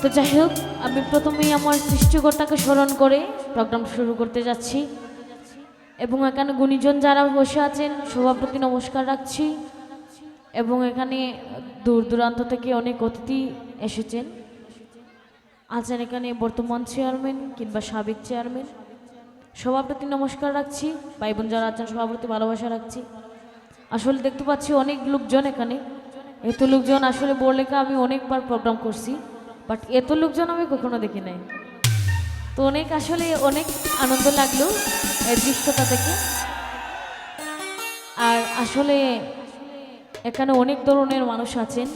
তো যাই হোক, আমি প্রথমেই আমার সৃষ্টিকর্তাকে স্মরণ করে প্রোগ্রাম শুরু করতে যাচ্ছি এবং এখানে গুণীজন যারা বসে আছেন সবার প্রতি নমস্কার রাখছি এবং এখানে দূর দূরান্ত থেকে অনেক অতিথি এসেছেন, আছেন এখানে বর্তমান চেয়ারম্যান কিংবা সাবেক চেয়ারম্যান, সবার প্রতি নমস্কার রাখছি। ভাই বোন যারা আছেন সবার প্রতি ভালোবাসা রাখছি। আসলে দেখতে পাচ্ছি অনেক লোকজন এখানে, এত লোকজন আসলে বড়লেখা আমি অনেকবার প্রোগ্রাম করছি, বাট এত লোকজন আমি কখনো দেখি নাই। তো অনেক আসলে অনেক আনন্দ লাগলো এই দৃশ্যটা থেকে। আর আসলে এখানে অনেক ধরনের মানুষ আছেন,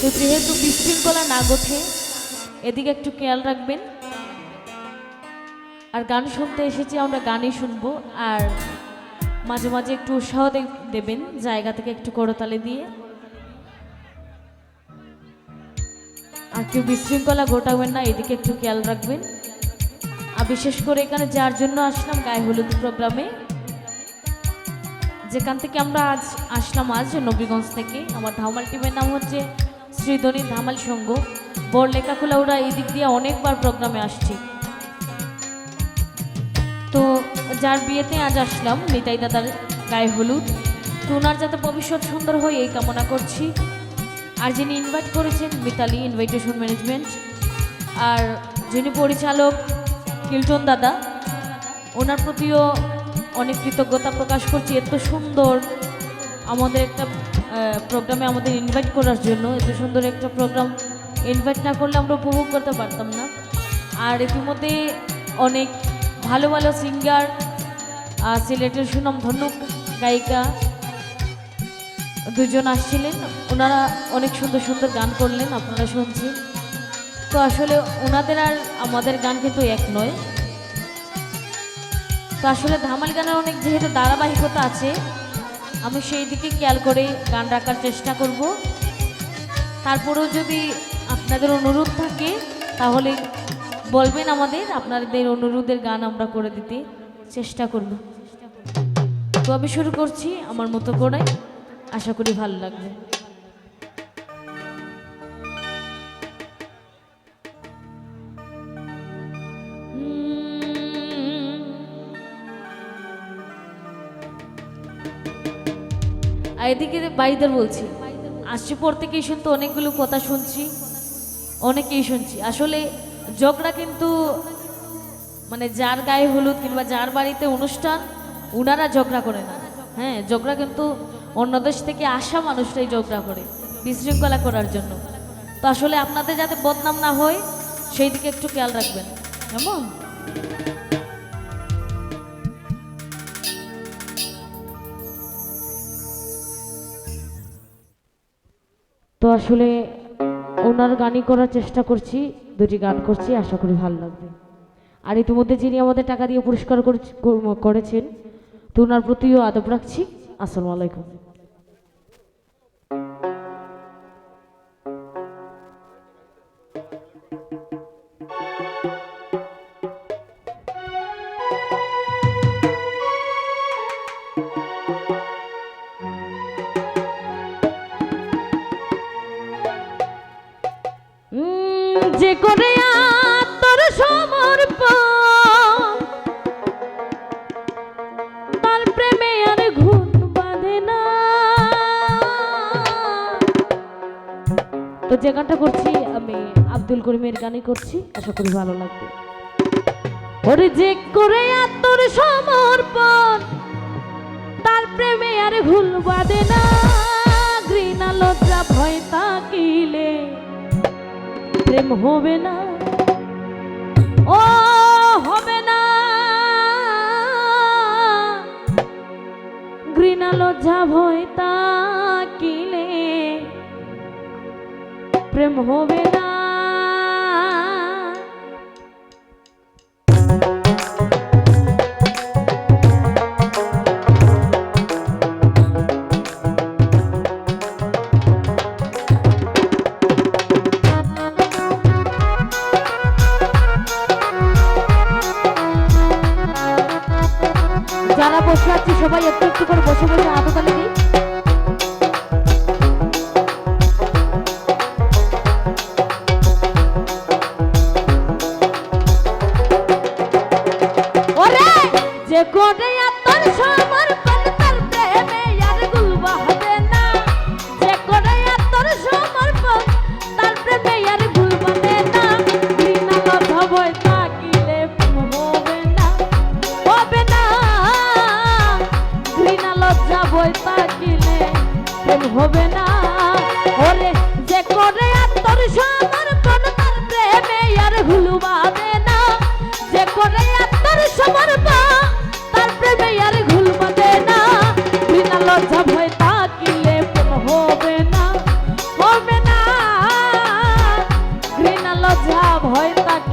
তো যেহেতু বিশৃঙ্খলা না ঘটে এদিকে একটু খেয়াল রাখবেন। আর গান শুনতে এসেছি, আমরা গানই শুনবো, আর মাঝে মাঝে একটু উৎসাহ দেবেন জায়গা থেকে একটু করতালি দিয়ে। আর কেউ বিশৃঙ্খলা ঘটাবেন না, এদিকে একটু খেয়াল রাখবেন। আর বিশেষ করে এখানে যার জন্য আসলাম গায়ে হলুদ প্রোগ্রামে, যেখান থেকে আমরা আজ আসলাম, আজ নবীগঞ্জ থেকে। আমার ধামাল টিমের নাম হচ্ছে শ্রীধনী ধামাল সংঘ, বড়লেখা খোলাউড়া। এই দিক দিয়ে অনেকবার প্রোগ্রামে আসছি। তো যার বিয়েতে আজ আসলাম, নিতাই দাদার গায়ে হলুদ, তো ওনার যাতে ভবিষ্যৎ সুন্দর হয় এই কামনা করছি। আর যিনি ইনভাইট করেছেন মিতালি ইনভাইটেশন ম্যানেজমেন্ট, আর যিনি পরিচালক কিল্টন দাদা, ওনার প্রতিও অনেক কৃতজ্ঞতা প্রকাশ করছি। এত সুন্দর আমাদের একটা প্রোগ্রামে আমাদের ইনভাইট করার জন্য। এত সুন্দর একটা প্রোগ্রাম ইনভাইট না করলে আমরা উপভোগ করতে পারতাম না। আর ইতিমধ্যে অনেক ভালো ভালো সিঙ্গার, সিলেটের সুনামধন্য গায়িকা দুজন আসছিলেন, ওনারা অনেক সুন্দর সুন্দর গান করলেন, আপনারা শুনছেন। তো আসলে ওনাদের আর আমাদের গান কিন্তু এক নয়। তো আসলে ধামাল গানের অনেক যেহেতু ধারাবাহিকতা আছে, আমি সেই দিকে খেয়াল করে গান রাখার চেষ্টা করব। তারপরেও যদি আপনাদের অনুরোধ থাকে তাহলে বলবেন আমাদের, আপনাদের অনুরোধের গান আমরা করে দিতে চেষ্টা করব। তো আমি শুরু করছি আমার মতো করে, আশা করি ভালো লাগবে। এদিকে ভাইদের বলছি, আসছি পর থেকেই শুনতে অনেকগুলো কথা শুনছি, অনেকেই শুনছি। আসলে ঝগড়া কিন্তু মানে যার গায়ে হলুদ কিংবা যার বাড়িতে অনুষ্ঠান, ওনারা ঝগড়া করে না। হ্যাঁ, ঝগড়া কিন্তু অন্য দেশ থেকে আসা মানুষরাই ঝগড়া করে বিশৃঙ্খলা করার জন্য। তো আসলে আপনাদের যাতে বদনাম না হয় সেই দিকে একটু খেয়াল রাখবেন, কেমন? তো আসলে ওনার গানই করার চেষ্টা করছি, দুটি গান করছি, আশা করি ভালো লাগবে। আর ইতিমধ্যে যিনি আমাদের টাকা দিয়ে পুরস্কার করেছেন, তো ওনার প্রতিও আদব রাখছি। আসসালামু আলাইকুম। যে করে তোর সমর্পণ, তার প্রেমে আর ঘুম বাঁধে না। তো যে গানটা করছি আমি আব্দুল করিমের গানই করছি, আশা করি ভালো লাগবে। ওরে যে করে তোর সমর্পণ, তার প্রেমে আর ভুল বাঁধে না। ঘৃণা লজ্জা ভয় তাকিলে প্রেম হবে না, ও হবে না। ঘৃণা লজ্জা ভয় তাকিলে প্রেম হবে না। যারা বসে আছি সবাই একটু একটু করে বসে বসে হাততালি দিই।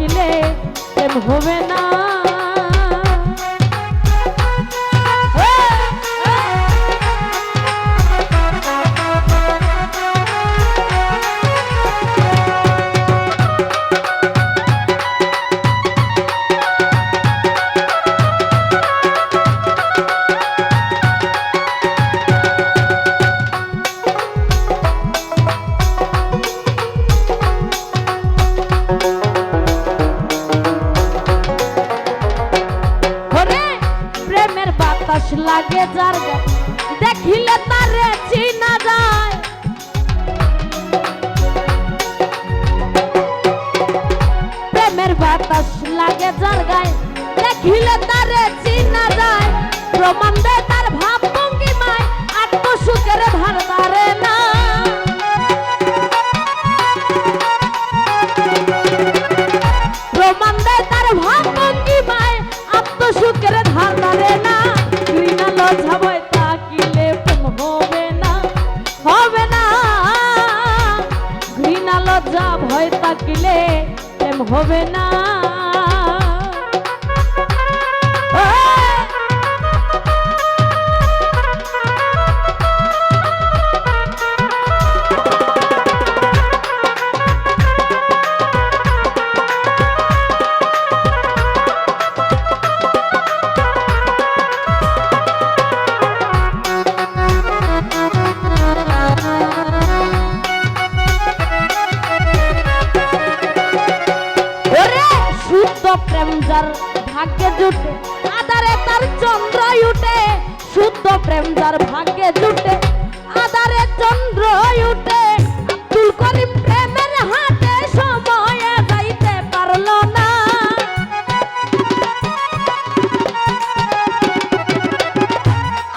তাকিলে প্রেম হবে না। লাগে যার দেখিলে তারে চিনা যায়, প্রেমের বাতাস লাগে যার গায়ে দেখিলে তারে চিনা যায়, প্রমাণ দেয় তার ভাব ভঙ্গিমায় আত্মসুখের ধার ধারে না। প্রমাণ দেয় তার ভাব ভঙ্গিমায় আত্মসুখের ধার ধারে না। লজ্জা ভয় তাকিলে প্রেম হবে না, হবে না। ঘৃণা লজ্জা ভয় তাকিলে প্রেম হবে না। প্রেম যার ভাগ্যে জুটে আদারে তার চন্দ্র উঠে, শুদ্ধ প্রেম যার ভাগ্যে জুটে আদারে চন্দ্র উঠে। আব্দুল করিম প্রেমের হাটে সময়ে যাইতে পারল না।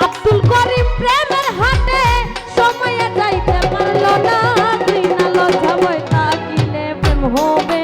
আব্দুল করিম প্রেমের হাটে সময়ে যাইতে পারল না। ঘৃণা লজ্জা ভয় তাকিলে প্রেম হবে